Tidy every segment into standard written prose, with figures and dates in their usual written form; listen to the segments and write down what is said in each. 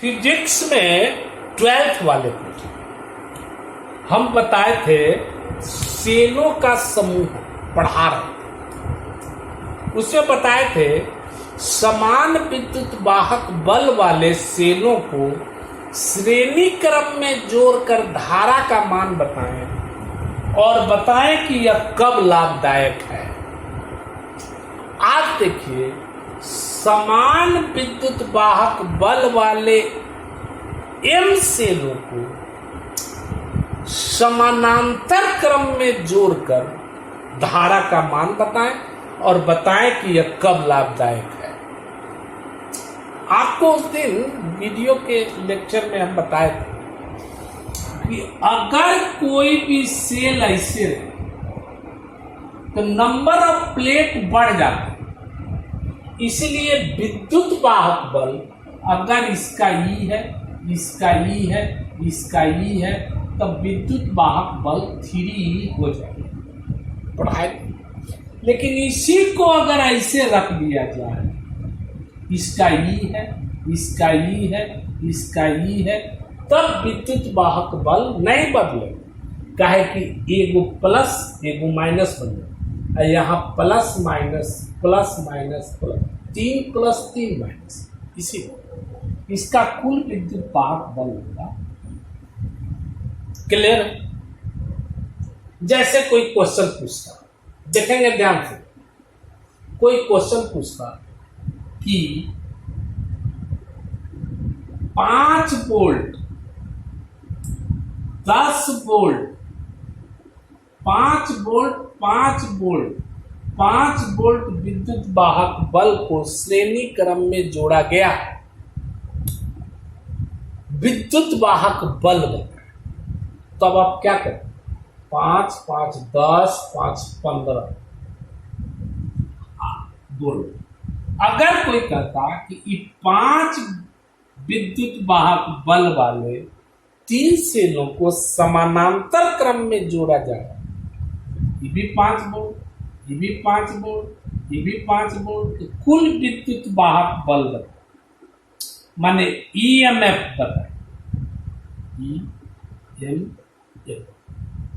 Physics में 12th वाले को हम बताए थे सेलों का समूह पढ़ा रहे, उसमें बताए थे समान विद्युत वाहक बल वाले सेलों को श्रेणी क्रम में जोड़कर धारा का मान बताएं और बताएं कि यह कब लाभदायक है। आज देखिए, समान विद्युत वाहक बल वाले एम सेलों को समानांतर क्रम में जोड़कर धारा का मान बताएं और बताएं कि यह कब लाभदायक है। आपको उस दिन वीडियो के लेक्चर में हम बताए थे कि अगर कोई भी सेल ऐसे रहे तो नंबर ऑफ प्लेट बढ़ जाते, इसलिए विद्युत वाहक बल अगर इसका ई है, इसका ई है, इसका ई है, तब विद्युत वाहक बल 3E हो जाएगा पढ़ाए। लेकिन इसी को अगर ऐसे रख दिया जाए, इसका ई है, इसका ई है, इसका ई है, तब विद्युत वाहक बल नहीं बदले। काहे कि एगो प्लस एगो माइनस बन जाए, यहाँ plus minus plus minus plus 3 plus 3 minus, इसी इसका कुल विद्युत वाहक बल होगा। क्लियर? जैसे कोई क्वेश्चन पूछता, देखेंगे ध्यान से, कोई क्वेश्चन पूछता कि 5 volt 10 volt 5 volt 5 volt 5 volt विद्युत वाहक बल को श्रेणी क्रम में जोड़ा गया, विद्युत वाहक बल बना। तब आप क्या करें? 5 5 10 5 15 बोलो। अगर कोई कहता कि 5 विद्युत वाहक बल वाले 3 सेलों को समानांतर क्रम में जोड़ा जाए, ये भी 5 वोल्ट, ये भी 5 वोल्ट, ये भी 5 वोल्ट, कुल विद्युत वाहक बल बताए, माने EMF बताए, EMF,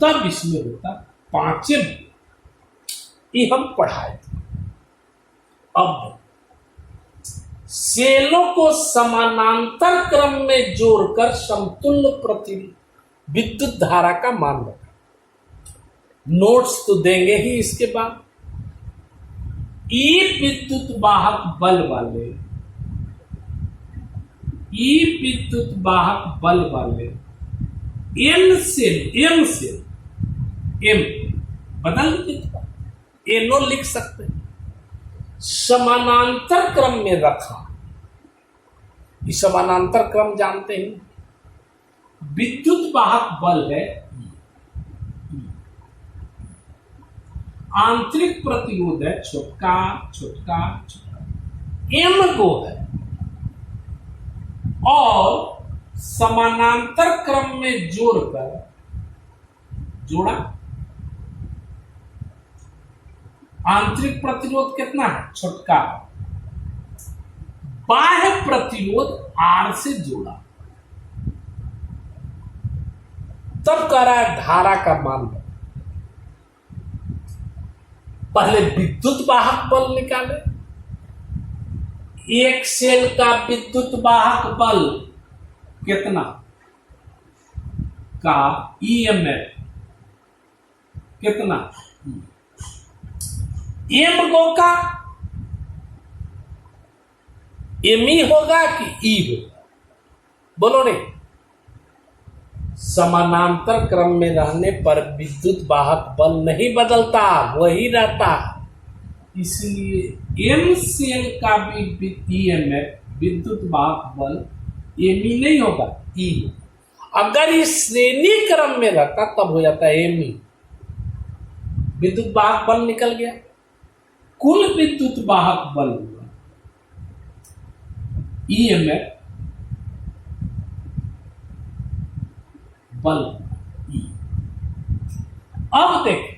तब इसमें होता 5 ये हम पढ़ाए थे। अब सेलों को समानांतर क्रम में जोड़कर समतुल्य प्रति विद्युत धारा का मान बताए। नोट्स तो देंगे ही इसके बाद। ई विद्युत वाहक बल वाले, ई विद्युत वाहक बल वाले एम सेल एम बदल एनो लिख सकते हैं, समानांतर क्रम में रखा। ये समानांतर क्रम जानते हैं, विद्युत वाहक बल है, आंतरिक प्रतिरोध है छोटका छोटका छोटका, एम को है, और समानांतर क्रम में जोड़कर जोड़ा। आंतरिक प्रतिरोध कितना है? छोटका। बाह्य प्रतिरोध R से जोड़ा, तब कह रहा है धारा का मान। पहले विद्युत वाहक बल निकाले। एक सेल का विद्युत वाहक बल कितना का EMF कितना, एम गो का एमी होगा कि ई होगा? बोलो रे। समानांतर क्रम में रहने पर विद्युत वाहक बल नहीं बदलता, वही रहता। इसलिए एम सेल का भी EMF विद्युत वाहक बल एमी नहीं होगा, ई होगा। अगर इस श्रेणी क्रम में रहता तब हो जाता है एमी। विद्युत वाहक बल निकल गया, कुल विद्युत वाहक बल हुआ EMF बल। अब देखें,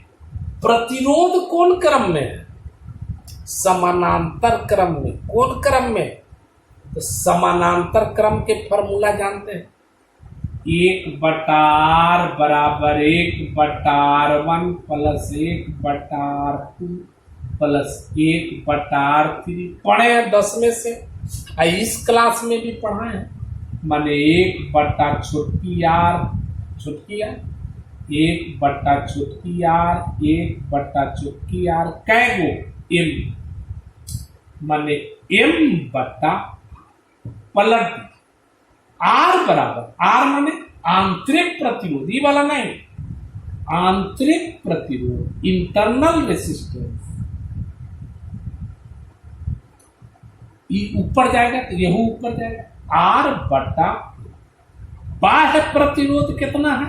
प्रतिरोध कौन क्रम में है? समानांतर क्रम में। कौन क्रम में? तो समानांतर क्रम के फॉर्मूला जानते हैं, 1/r बराबर 1/r1 plus 1/r2 plus 1/r3 पढ़े हैं 10 में से, इस क्लास में भी पढ़ा है। माने 1 छोटकी आर 1 छोटकी आर कै गो m, माने m बटा पलट r बराबर, r माने आंतरिक प्रतिरोध, ये वाला नहीं, आंतरिक प्रतिरोध इंटरनल रेसिस्टेंस, ये ऊपर जाएगा तो यह ऊपर जाएगा, r बटा बाह्य प्रतिरोध कितना है,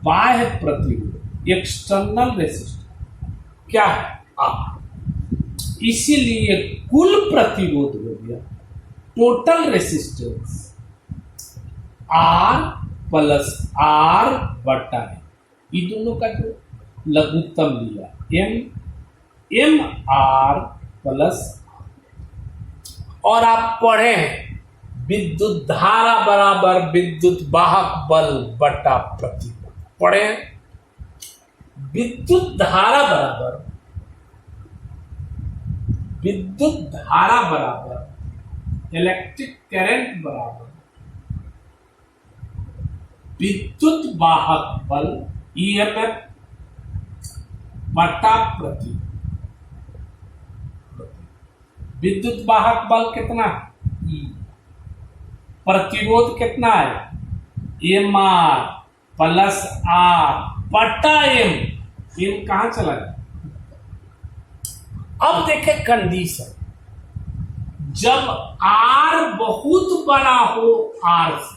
बाह्य प्रतिरोध एक्सटर्नल रेसिस्टेंस क्या है r, इसीलिए कुल प्रतिरोध हो गया total resistance R plus R बटा है, ये दोनों का जो लघुत्तम लिया m R प्लस, और आप पढ़े हैं विद्युत धारा बराबर विद्युत वाहक बल बटा प्रतिरोध, पढ़े हैं विद्युत धारा बराबर विद्युत धारा बराबर इलेक्ट्रिक करंट बराबर विद्युत वाहक बल ईएमएफ बटा प्रतिरोध। विद्युत वाहक बल कितना है, प्रतिरोध कितना है एम आर प्लस आर बटा एम, एम कहां चला गया। अब देखें कंडीशन, जब R बहुत बड़ा हो R से,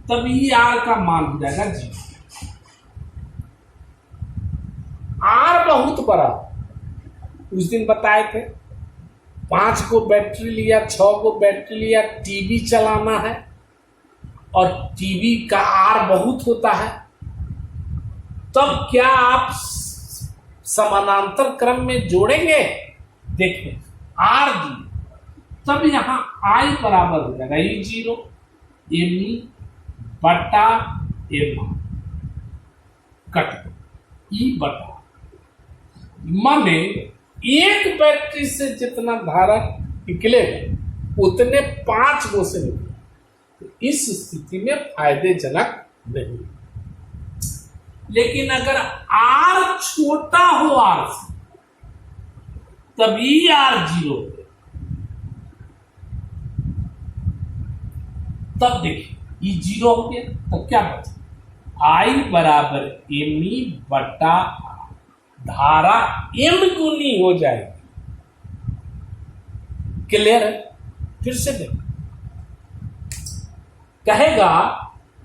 तभी R का मान हो जाएगा 0। R बहुत बड़ा, उस दिन बताए थे 5 को बैटरी लिया, 6 को बैटरी लिया, टीवी चलाना है और टीवी का R बहुत होता है, तब क्या आप समानांतर क्रम में जोड़ेंगे। देखिए R 0, तब यहां I बराबर हो जाएगा E 0 ME बटा MR कट E बटा, माने एक बैटरी से जितना धारा निकलेगा उतने 5 गो से निकलेगा, तो इस स्थिति में फायदेजनक नहीं। लेकिन अगर R छोटा हो R से, तभी R 0, तब देखिए E 0 हो गया, तब क्या बचा I बराबर ME बटा R, धारा M गुनी हो जाएगी। क्लियर है, फिर से देखो, कहेगा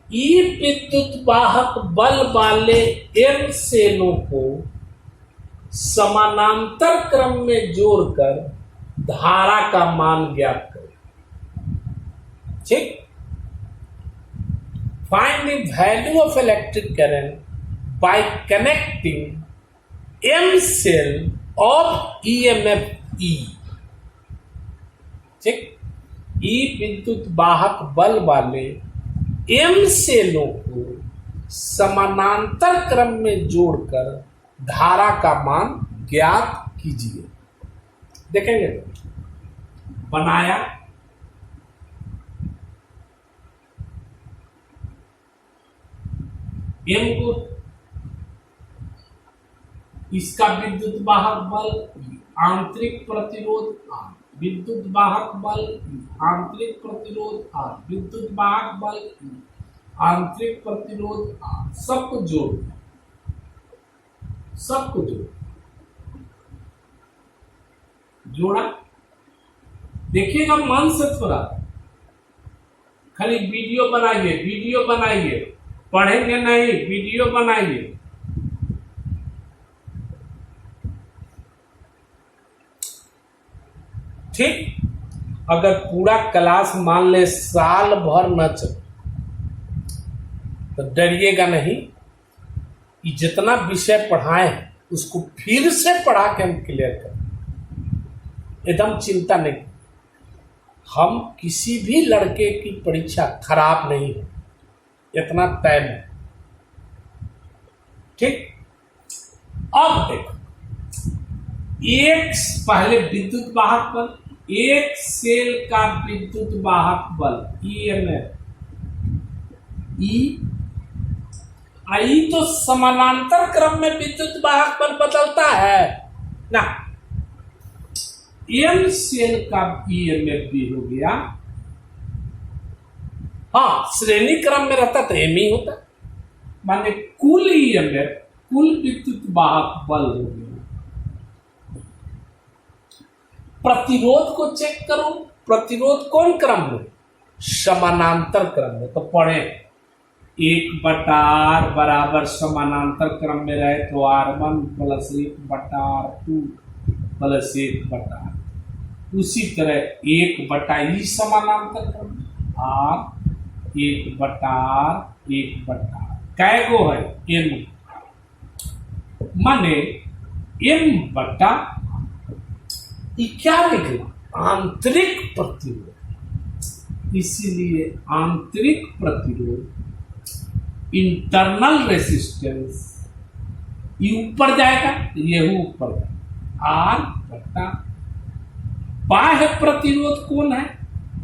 ई विद्युत वाहक बल वाले M सेलों को समानांतर क्रम में जोड़कर धारा का मान ज्ञात करें। ठीक, find the value of electric current by connecting M cell of EMF E। ठीक, ई विद्युत वाहक बल वाले M सेलों को समानांतर क्रम में जोड़कर धारा का मान ज्ञात कीजिए। देखेंगे, बनाया, M को, इसका विद्युत वाहक बल, आंतरिक प्रतिरोध R, विद्युत वाहक बल, आंतरिक प्रतिरोध R, विद्युत वाहक बल, आंतरिक प्रतिरोध R, सबको जोड़, सबको जोड़ा। देखिएगा मन से थोड़ा, खाली वीडियो बनाइए, वीडियो बनाइए, पढ़ेंगे नहीं, वीडियो बनाइए। ठीक, अगर पूरा क्लास मान ले साल भर न चले तो डरिएगा नहीं, ये जितना विषय पढ़ाए हैं उसको फिर से पढ़ा के हम क्लियर करें, एकदम चिंता नहीं। हम किसी भी लड़के की परीक्षा खराब नहीं हो, इतना तय है। ठीक, अब देखो, एक पहले विद्युत वाहक बल, एक सेल का विद्युत वाहक बल ईएमएफ ई तो समानांतर क्रम में विद्युत वाहक बल बदलता है ना। एम सेल का ईएमएफ भी हो गया, हाँ श्रेणी क्रम में रहता तो एम ही होता, माने कुल ईएमएफ कुल विद्युत वाहक बल हो गया। प्रतिरोध को चेक करो, प्रतिरोध कौन क्रम में? समानांतर क्रम में। तो पढ़े 1/R बराबर समानांतर क्रम में रहे तो R1 plus 1/R2 plus 1/R, उसी तरह 1/E समानांतर क्रम में R 1/R 1/R कै गो है? M, माने M बटा क्या निकला? आंतरिक प्रतिरोध। इसीलिए आंतरिक प्रतिरोध इंटरनल रेसिस्टेंस ये ऊपर जाएगा, ये ऊपर जाएगा R बटा बाह्य प्रतिरोध कौन है?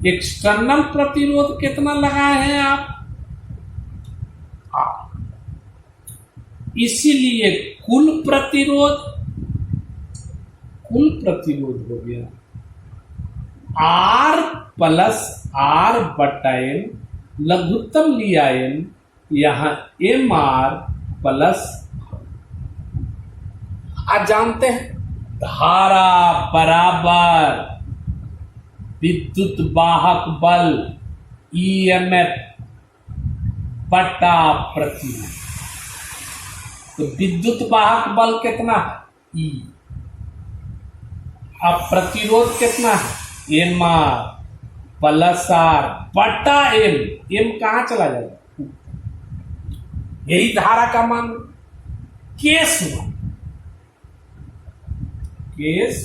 एक्सटर्नल प्रतिरोध कितना लगाए हैं आप? R। इसीलिए कुल प्रतिरोध हो गया R प्लस R बटा M, लघुत्तम लिया M, यहां MR प्लस। आज जानते हैं धारा बराबर विद्युत वाहक बल EMF बटा प्रतिरोध। तो विद्युत वाहक बल कितना है? E। अब प्रतिरोध कितना है? MR प्लस R बटा M। M कहां चला जाएगा? यही धारा का मान। केस मान, केस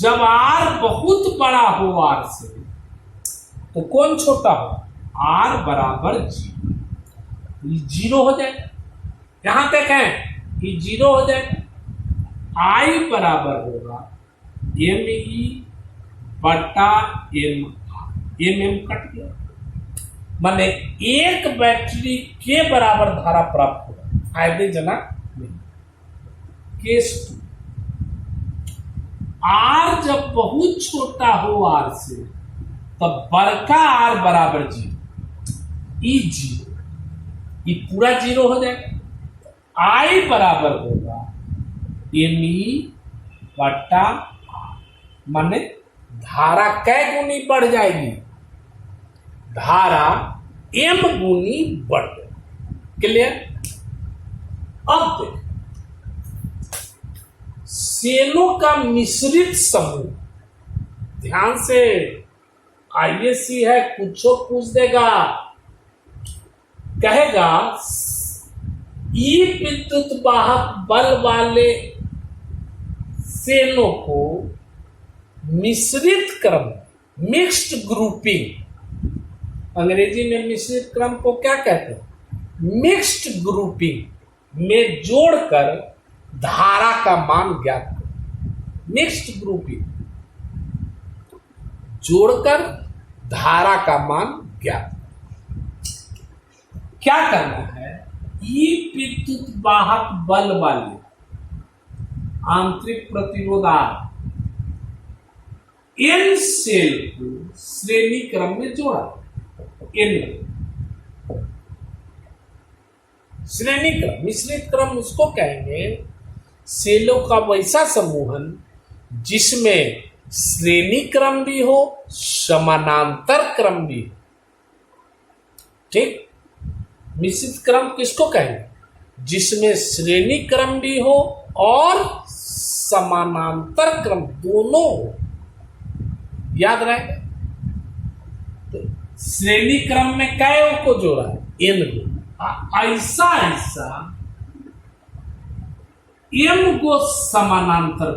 जब R बहुत बड़ा हो R से तो कौन छोटा हो? R बराबर 0, 0 हो जाएगा। यहां तक है कि 0 हो जाएगा। I बराबर होगा ME बटा MM कट गया, माने एक बैटरी के बराबर धारा प्राप्त होगा, फायदेजनक नहीं। केस 2, R जब बहुत छोटा हो R से तब बड़का R बराबर 0, E 0, ये पूरा 0 हो जाएगा। I बराबर होगा ME बटा, माने धारा कै गुनी बढ़ जाएगी? धारा M गुनी बढ़ जाएगी। क्लियर? अब देखो, सेलों का मिश्रित समूह, ध्यान से, आईएससी है, कुछो पूछ देगा, कहेगा ई विद्युत वाहक बल वाले सेलों को मिश्रित क्रम, मिक्स्ड ग्रुपिंग, अंग्रेजी में मिश्रित क्रम को क्या कहते हैं? मिक्स्ड ग्रुपिंग में जोड़कर धारा का मान ज्ञात करो। मिक्स्ड ग्रुपिंग जोड़कर धारा का मान ज्ञात करो। क्या करना है? ई विद्युत वाहक बल वाले आंतरिक प्रतिरोध R N सेल को श्रेणी क्रम में जोड़ा। N श्रेणी क्रम, मिश्रित क्रम उसको कहेंगे सेलों का वैसा समूहन जिसमें श्रेणी क्रम भी हो, समानांतर क्रम भी हो। ठीक, मिश्रित क्रम किसको कहेंगे? जिसमें श्रेणी क्रम भी हो और समानांतर क्रम दोनों हो। याद रहे, तो श्रेणी क्रम में कै को जोड़ा है? N को। ऐसा ऐसा M को समानांतर,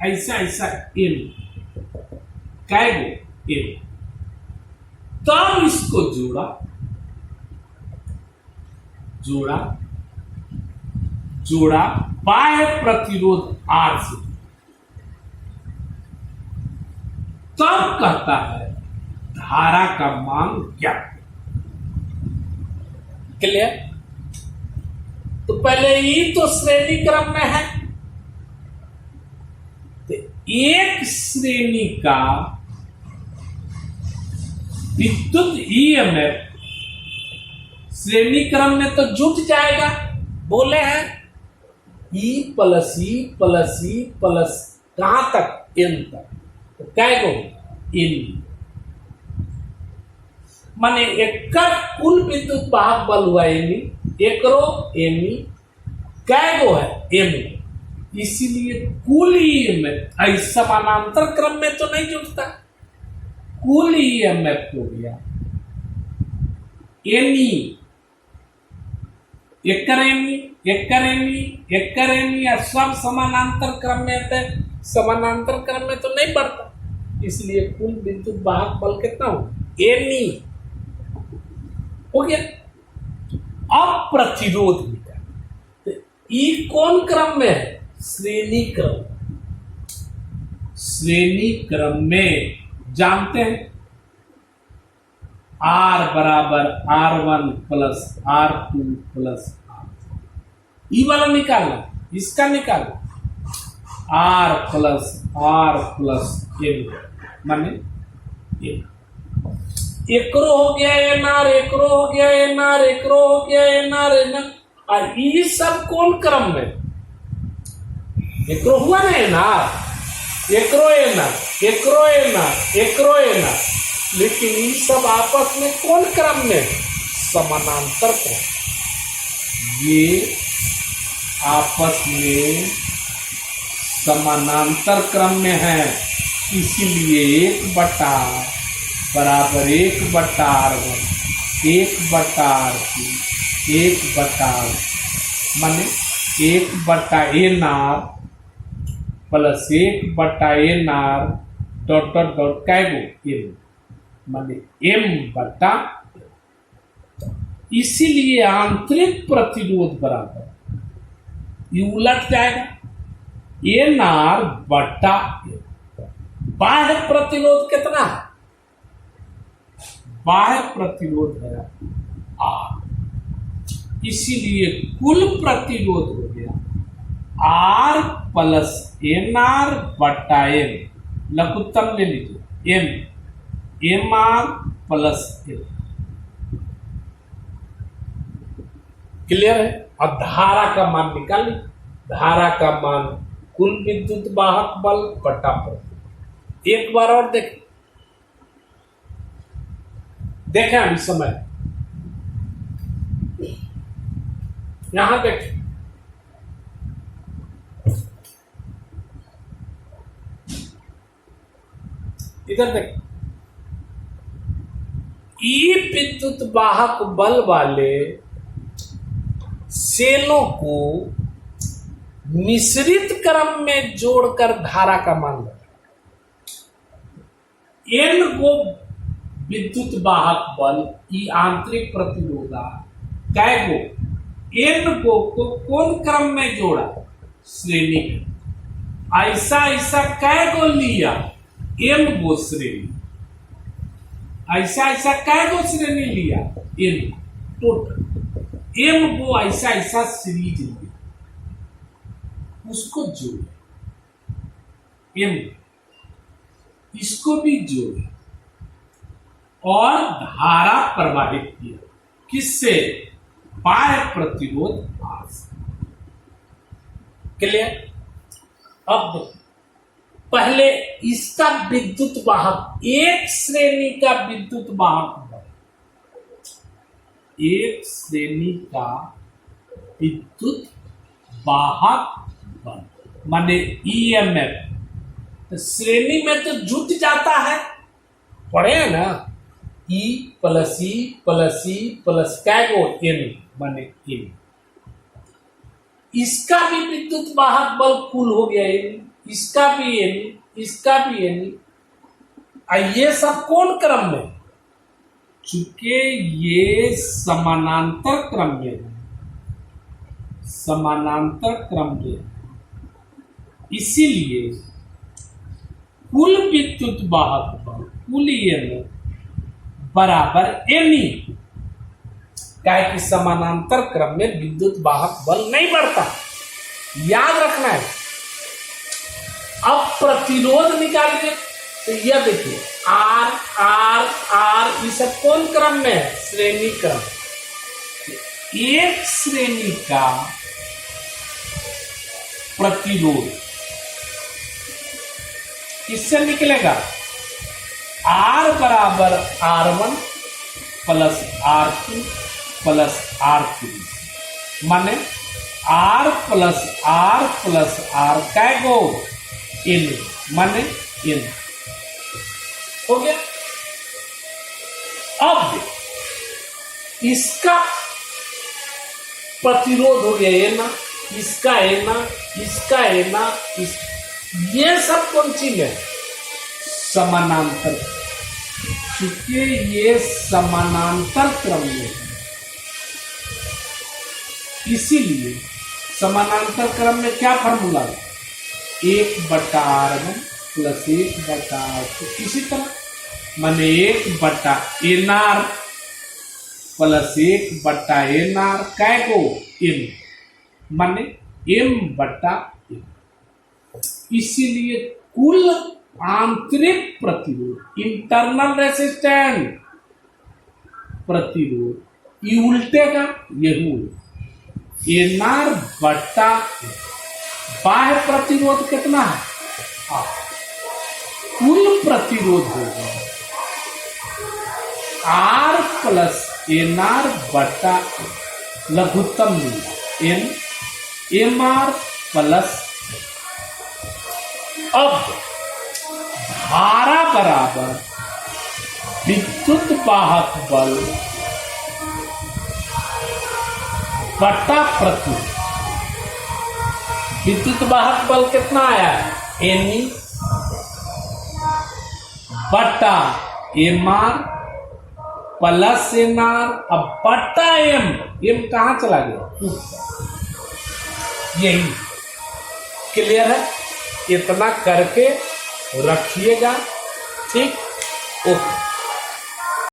ऐसा ऐसा एन, कै गो एन, तब इसको जोड़ा जोड़ा जोड़ा बाह्य प्रतिरोध आर से, तब कहता है धारा का मान क्या। क्लियर। तो पहले ई तो श्रेणी क्रम में है, तो एक श्रेणी का विद्युत ईएमएफ श्रेणी क्रम में तो जुट जाएगा, बोले हैं ई प्लस कहां तक, एन तक, तो क्या गो एन, माने एक कुल विद्युत वाहक बल हुआ एमी, एकरो एमी, कै गो है एमी, इसीलिए कुल ईएमएफ ऐसा समानांतर क्रम में तो नहीं जुड़ता, कुल ईएमएफ हो गया एनी, एकरेनी या सब समानांतर क्रम में है, समानांतर क्रम में तो नहीं बढ़ता, इसलिए कुल विद्युत वाहक बल कितना हो, एनी हो गया। अब प्रतिरोध निकाल, तो ई कौन क्रम में है, श्रेणी क्रम, श्रेणी क्रम में जानते हैं R बराबर R1 plus R2 plus R, ई वाला निकालना, इसका निकालना R प्लस एन, माने एन, एकरो हो गया एनआर, एकरो हो गया एनआर, एकरो हो गया एनआर, और ये सब कौन क्रम में, एकरो हुआ ना एनआर, एकरो एनआर, एकरो एनआर, एकरो एनआर, लेकिन ये सब आपस में कौन क्रम में, समानांतर क्रम, ये आपस में समानांतर क्रम में है, इसीलिए 1 बराबर 1/R1, 1/R2, 1/R, माने 1/NR plus 1/NR dot dot dot कै गो एम, माने M/, इसीलिए आंतरिक प्रतिरोध बराबर ये उलट जाएगा NR/M। बाह्य प्रतिरोध कितना है, बाह्य प्रतिरोध है R, इसीलिए कुल प्रतिरोध हो गया R प्लस NR/M, लघुत्तम ले लीजिए MR प्लस M। क्लियर है। अब धारा का मान निकाल ली, धारा का मान कुल विद्युत वाहक बल बटा प्रतिरोध। एक बार और देखें अभी समय, यहां देखें, इधर देखें, ई विद्युत वाहक बल वाले सेलों को मिश्रित क्रम में जोड़कर धारा का मान एन को विद्युत वाहक बल ई आंतरिक प्रतिरोध कै गो एन को कौन क्रम में जोड़ा, श्रेणी। ऐसा ऐसा कै गो लिया, एम गो श्रेणी, ऐसा ऐसा कै गो श्रेणी लिया, एन टोटल, एम को ऐसा ऐसा सीरीज लिया, उसको जोड़े, एम इसको भी जोड़े और धारा प्रवाहित किया, किससे, बाह्य प्रतिरोध आर से। क्लियर। अब पहले इसका विद्युत वाहक, एक श्रेणी का विद्युत वाहक बल, एक श्रेणी का विद्युत वाहक बल माने ईएमएफ, तो श्रेणी में तो जुट जाता है, पढ़े हैं ना, ई प्लस कै गो एन माने एन, इसका भी विद्युत वाहक बल कुल हो गया एन, इसका भी एनी, इसका भी एनी, ये सब कौन क्रम में? चूंकि ये समानांतर क्रम में है, समानांतर क्रम में, इसीलिए कुल विद्युत वाहक बल, कुल ईएमएफ बराबर एनी। क्या है कि समानांतर क्रम में विद्युत वाहक बल नहीं बढ़ता, याद रखना है। अब प्रतिरोध निकालिए तो यह देखिए आर आर आर, ये सब कौन क्रम में है? श्रेणी क्रम। एक श्रेणी का प्रतिरोध किससे निकलेगा? R बराबर R1 plus R2 plus R3, माने R प्लस R क्या गो? N, माने N। हो गया। अब इसका प्रतिरोध हो गया ए ना, इसका ए ना, इसका ए ना, ये सब कौन चीज है? समानांतर। चूंकि ये समानांतर क्रम में है, इसीलिए समानांतर क्रम में क्या फॉर्मूला है? 1/R1 plus 1/R2। इसी तरह माने 1/NR प्लस 1/NR क्या को? M, माने M/M। इसीलिए कुल आंतरिक प्रतिरोध, इंटरनल रेसिस्टेंस प्रतिरोध, ये उल्टेगा, यही NR बटा बाह्य प्रतिरोध कितना है? कुल प्रतिरोध होगा R प्लस NR बटा लघुत्तम N MR प्लस। अब धारा बराबर विद्युत वाहक बल बटा प्रतिरोध। विद्युत वाहक बल कितना आया है? N बटा MR प्लस NR, अब बटा M, M कहां चला गया? यही क्लियर है। इतना करके रखिएगा, ठीक? ओके।